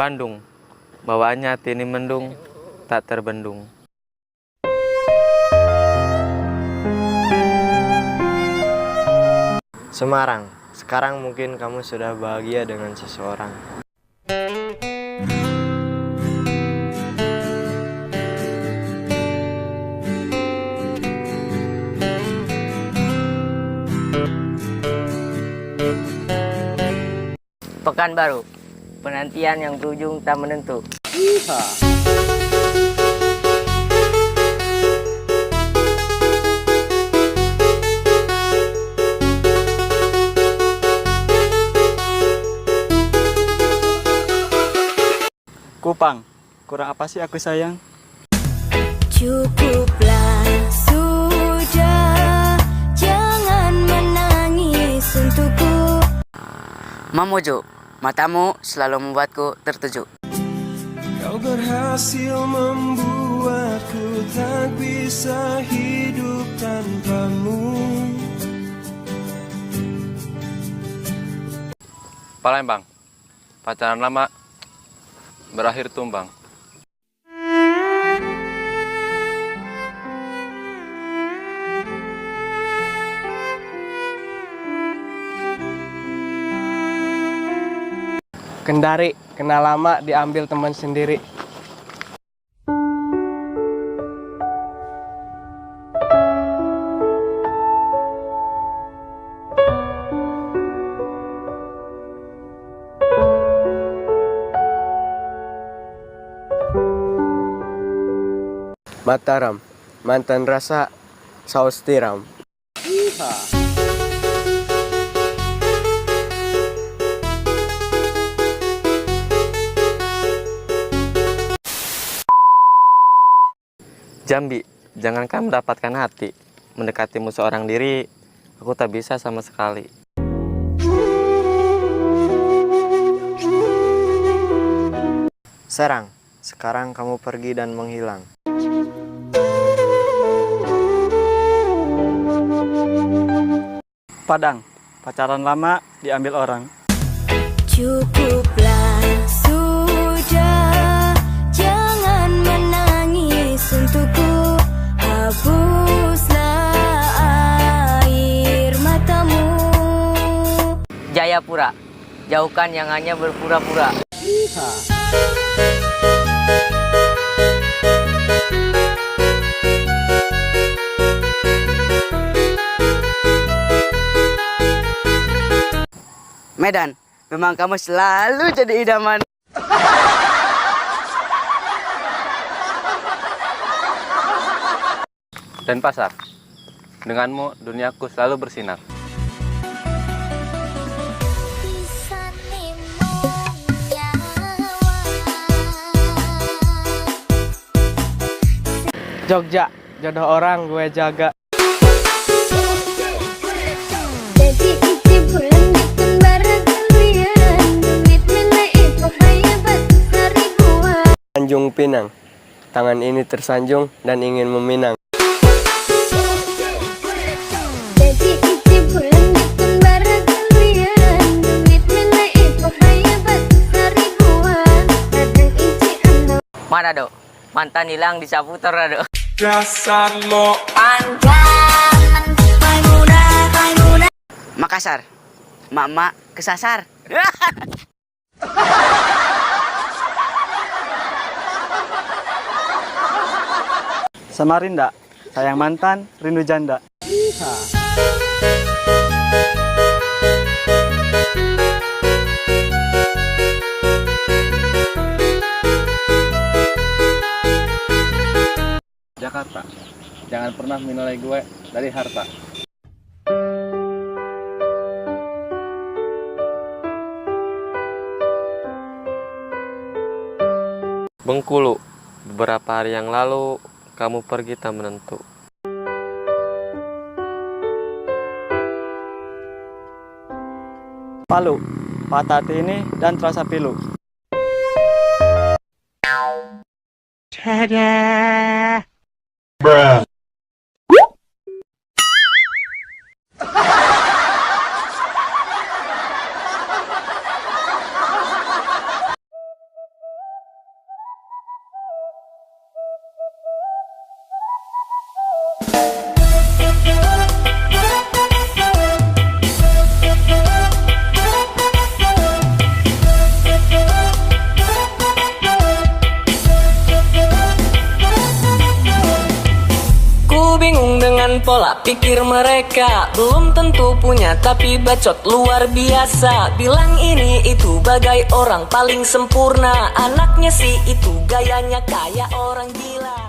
Bandung, bawaannya tini mendung, tak terbendung. Semarang, sekarang mungkin kamu sudah bahagia dengan seseorang. Pekanbaru, penantian yang berujung tak menentu. Kupang, kurang apa sih aku sayang? Cukuplah sudah, jangan menangis untukku. Mamojo, matamu selalu membuatku tertuju. Kau berhasil membuatku tak bisa hidup tanpamu. Palembang, pacaran lama berakhir tumbang. Kendari, kenal lama diambil teman sendiri. Mataram, mantan rasa saus tiram. Jambi, jangankan mendapatkan hati, mendekatimu seorang diri, aku tak bisa sama sekali. Serang, sekarang kamu pergi dan menghilang. Padang, pacaran lama diambil orang. Cukuplah sudah, jangan menangis untukku. Hapuslah air matamu. Jayapura, jauhkan yang hanya berpura-pura. Medan, memang kamu selalu jadi idaman. Denpasar, denganmu duniaku selalu bersinar. Jogja, jodoh orang gue jaga. Tanjung Pinang, tangan ini tersanjung dan ingin meminang. Manado, mantan hilang disapu tornado. Dasarmu Makassar, mak-mak kesasar. Samarinda, sayang mantan, rindu janda. Jakarta, jangan pernah menilai gue dari harta. Bengkulu, beberapa hari yang lalu kamu pergi tak menentu. Palu, patah hati ini dan terasa pilu. Mungkin pola pikir mereka belum tentu punya, tapi bacot luar biasa. Bilang ini itu bagai orang paling sempurna. Anaknya sih itu gayanya kayak orang gila.